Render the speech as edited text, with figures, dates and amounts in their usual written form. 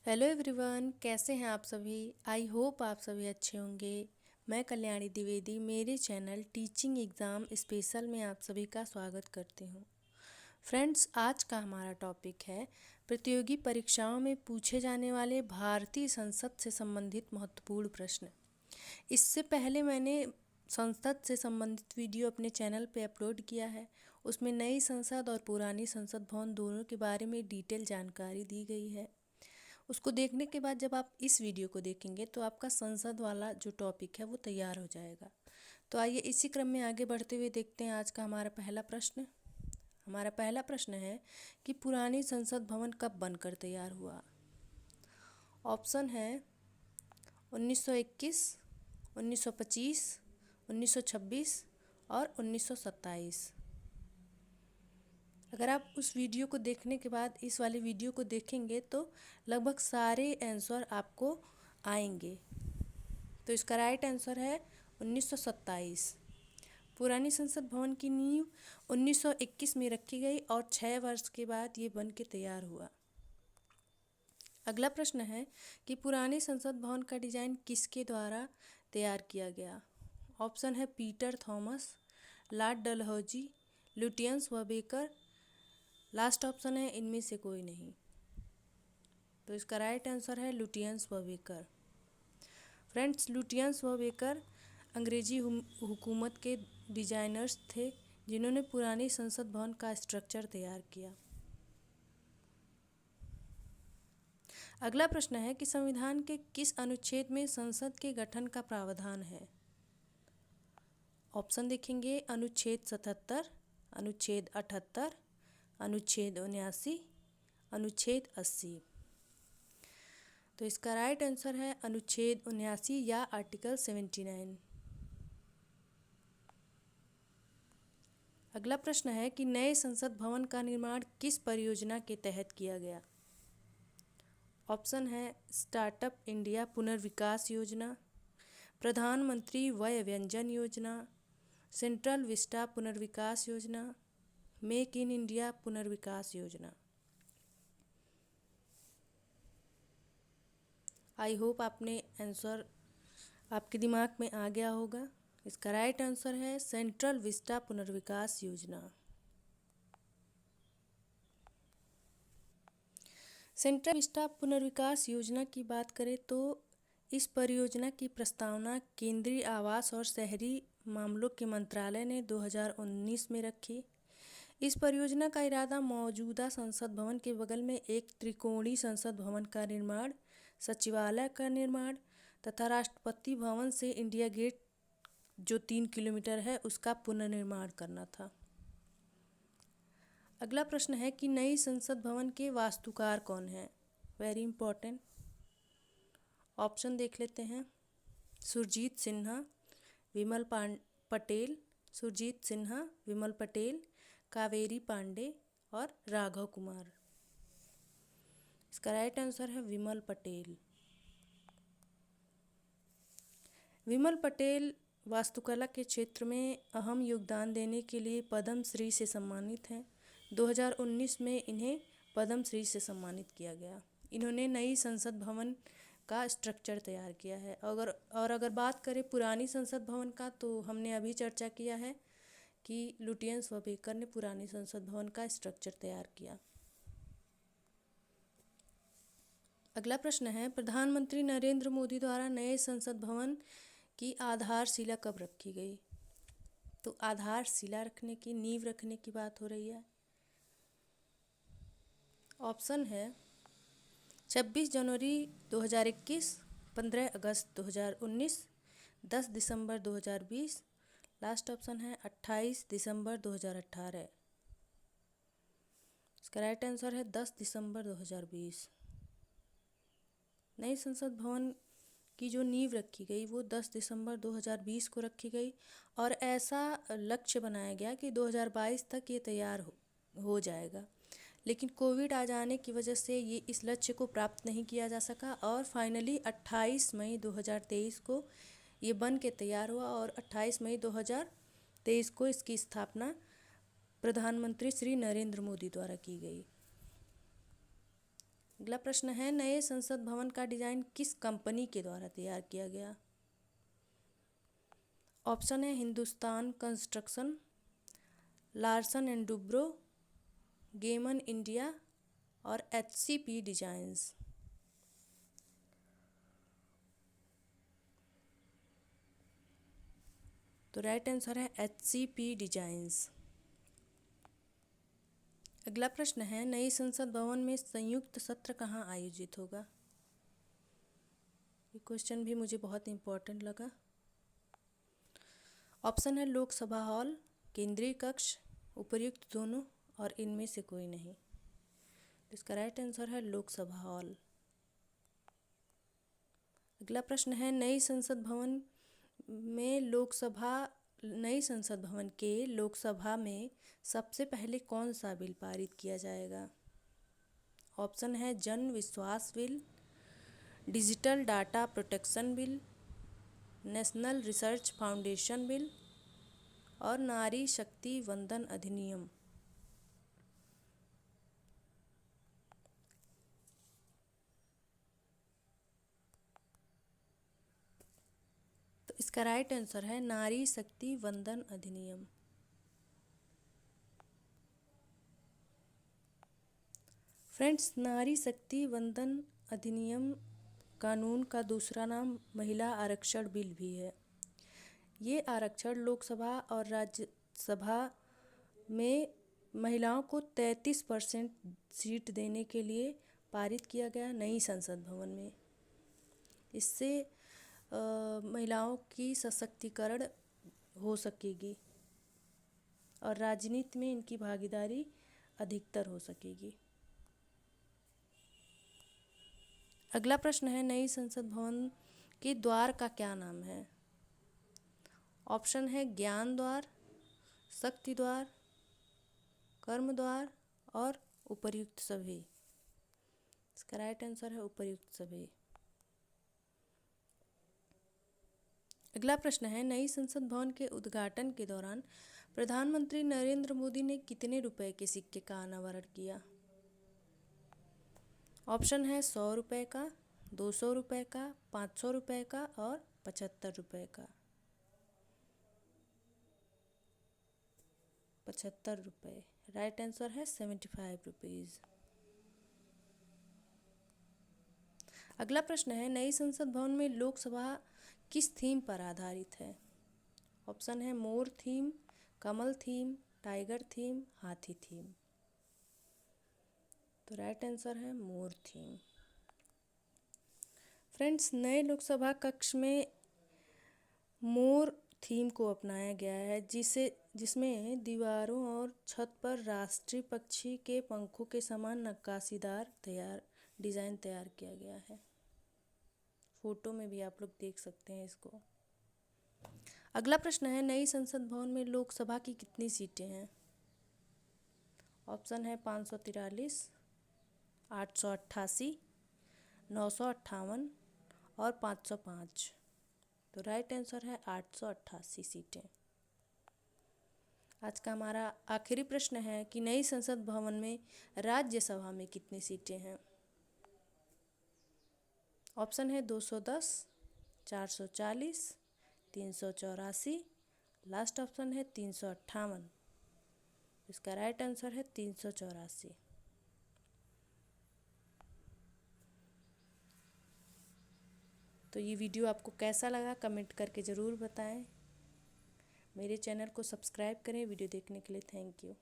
Hello everyone, कैसे हैं आप सभी। आई होप आप सभी अच्छे होंगे। मैं कल्याणी द्विवेदी मेरे चैनल टीचिंग एग्ज़ाम स्पेशल में आप सभी का स्वागत करती हूं। फ्रेंड्स, आज का हमारा टॉपिक है प्रतियोगी परीक्षाओं में पूछे जाने वाले भारतीय संसद से संबंधित महत्वपूर्ण प्रश्न। इससे पहले मैंने संसद से संबंधित वीडियो अपने चैनल पे अपलोड किया है। उसमें नई संसद और पुरानी संसद भवन दोनों के बारे में डिटेल जानकारी दी गई है। उसको देखने के बाद जब आप इस वीडियो को देखेंगे तो आपका संसद वाला जो टॉपिक है वो तैयार हो जाएगा। तो आइए इसी क्रम में आगे बढ़ते हुए देखते हैं आज का हमारा पहला प्रश्न। हमारा पहला प्रश्न है कि पुरानी संसद भवन कब बनकर तैयार हुआ। ऑप्शन है 1921, 1925, 1926 और 1927। अगर आप उस वीडियो को देखने के बाद इस वाले वीडियो को देखेंगे तो लगभग सारे आंसर आपको आएंगे। तो इसका राइट आंसर है 1927। पुरानी संसद भवन की नींव 1921 में रखी गई और 6 वर्ष के बाद ये बन के तैयार हुआ। अगला प्रश्न है कि पुरानी संसद भवन का डिज़ाइन किसके द्वारा तैयार किया गया। ऑप्शन है Peter Thomas, Lord Dalhousie, Lutyens व बेकर। लास्ट ऑप्शन है इनमें से कोई नहीं। तो इसका राइट आंसर है लुटियंस व बेकर। फ्रेंड्स, लुटियंस व बेकर अंग्रेजी हुकूमत के डिजाइनर्स थे जिन्होंने पुरानी संसद भवन का स्ट्रक्चर तैयार किया। अगला प्रश्न है कि संविधान के किस अनुच्छेद में संसद के गठन का प्रावधान है। ऑप्शन देखेंगे अनुच्छेद 77, अनुच्छेद 78, अनुच्छेद 79, अनुच्छेद 80। तो इसका राइट आंसर है अनुच्छेद 79 या आर्टिकल 79। अगला प्रश्न है कि नए संसद भवन का निर्माण किस परियोजना के तहत किया गया। ऑप्शन है स्टार्टअप इंडिया पुनर्विकास योजना, प्रधानमंत्री वय व्यंजन योजना, सेंट्रल विस्टा पुनर्विकास योजना, मेक इन इंडिया पुनर्विकास योजना। आई होप आपने आंसर आपके दिमाग में आ गया होगा। इसका राइट आंसर है सेंट्रल विस्टा पुनर्विकास योजना। सेंट्रल विस्टा पुनर्विकास योजना की बात करें तो इस परियोजना की प्रस्तावना केंद्रीय आवास और शहरी मामलों के मंत्रालय ने 2019 में रखी। इस परियोजना का इरादा मौजूदा संसद भवन के बगल में एक त्रिकोणीय संसद भवन का निर्माण, सचिवालय का निर्माण तथा राष्ट्रपति भवन से इंडिया गेट जो 3 किलोमीटर है उसका पुनर्निर्माण करना था। अगला प्रश्न है कि नई संसद भवन के वास्तुकार कौन हैं। Very important. ऑप्शन देख लेते हैं। सुरजीत सिन्हा, विमल पटेल, सुरजीत सिन्हा, विमल पटेल, कावेरी पांडे और राघव कुमार। इसका राइट आंसर है विमल पटेल। विमल पटेल वास्तुकला के क्षेत्र में अहम योगदान देने के लिए पद्म श्री से सम्मानित हैं। 2019 में इन्हें पद्म श्री से सम्मानित किया गया। इन्होंने नई संसद भवन का स्ट्रक्चर तैयार किया है। अगर बात करें पुरानी संसद भवन का तो हमने अभी चर्चा किया है कि लुटियंस व बेकर ने पुरानी संसद भवन का स्ट्रक्चर तैयार किया। अगला प्रश्न है प्रधानमंत्री नरेंद्र मोदी द्वारा नए संसद भवन की आधारशिला कब रखी गई। तो आधारशिला रखने की, नींव रखने की बात हो रही है। ऑप्शन है 26 जनवरी 2021, 15 अगस्त 2019, 10 दिसंबर 2020। लास्ट ऑप्शन है 28 दिसंबर 2018। इसका राइट आंसर है 10 दिसंबर 2020। नई संसद भवन की जो नींव रखी गई वो 10 दिसंबर 2020 को रखी गई और ऐसा लक्ष्य बनाया गया कि 2022 तक ये तैयार हो जाएगा। लेकिन कोविड आ जाने की वजह से ये इस लक्ष्य को प्राप्त नहीं किया जा सका और फाइनली 28 मई 2023 को ये बन के तैयार हुआ और 28 मई 2023 को इसकी स्थापना प्रधानमंत्री श्री नरेंद्र मोदी द्वारा की गई। अगला प्रश्न है, नए संसद भवन का डिजाइन किस कंपनी के द्वारा तैयार किया गया? ऑप्शन है Hindustan construction, Larsen and Toubro, gammon India और HCP डिजाइन्स। तो राइट आंसर है HCP डिजाइन्स। अगला प्रश्न है, नई संसद भवन में संयुक्त सत्र कहाँ आयोजित होगा? ये क्वेश्चन भी मुझे बहुत इम्पोर्टेंट लगा। ऑप्शन है लोकसभा हॉल, केंद्रीय कक्ष, उपर्युक्त दोनों और इनमें से कोई नहीं। इसका राइट आंसर है लोकसभा हॉल। अगला प्रश्न है, नई संसद भवन के लोकसभा में सबसे पहले कौन सा बिल पारित किया जाएगा? ऑप्शन है जन विश्वास bill, digital data protection bill, national research foundation bill और नारी शक्ति वंदन अधिनियम। तो इसका राइट आंसर है नारी शक्ति वंदन अधिनियम। फ्रेंड्स, नारी शक्ति वंदन अधिनियम कानून का दूसरा नाम महिला आरक्षण बिल भी है। ये आरक्षण लोकसभा और राज्यसभा में महिलाओं को 33% सीट देने के लिए पारित किया गया नई संसद भवन में। इससे महिलाओं की सशक्तिकरण हो सकेगी और राजनीति में इनकी भागीदारी अधिकतर हो सकेगी। अगला प्रश्न है, नई संसद भवन के द्वार का क्या नाम है? ऑप्शन है ज्ञान द्वार, शक्ति द्वार, कर्म द्वार और उपर्युक्त सभी। इसका राइट आंसर है उपर्युक्त सभी। अगला प्रश्न है, नई संसद भवन के उद्घाटन के दौरान प्रधानमंत्री नरेंद्र मोदी ने कितने रुपए के सिक्के का अनावरण किया? ऑप्शन है 100 रुपये का, 200 रुपये का, 500 रुपये का और 75 रुपये का। 75 रुपये। राइट आंसर है 75 रुपीज़। अगला प्रश्न है, नई संसद भवन में लोकसभा किस थीम पर आधारित है? ऑप्शन है मोर थीम, कमल थीम, टाइगर थीम, हाथी थीम। तो राइट आंसर है मोर थीम। फ्रेंड्स, नए लोकसभा कक्ष में मोर थीम को अपनाया गया है, जिसमें दीवारों और छत पर राष्ट्रीय पक्षी के पंखों के समान नक्काशीदार डिज़ाइन तैयार किया गया है। फोटो में भी आप लोग देख सकते हैं इसको। अगला प्रश्न है, नई संसद भवन में लोकसभा की कितनी सीटें हैं? ऑप्शन है 543, 888, 958 और 505। तो राइट आंसर है 888 सीटें। आज का हमारा आखिरी प्रश्न है कि नई संसद भवन में राज्यसभा में कितनी सीटें हैं? ऑप्शन है 210, 440, 384, लास्ट ऑप्शन है 358। इसका राइट आंसर है 384। तो ये वीडियो आपको कैसा लगा कमेंट करके ज़रूर बताएं। मेरे चैनल को सब्सक्राइब करें। वीडियो देखने के लिए थैंक यू।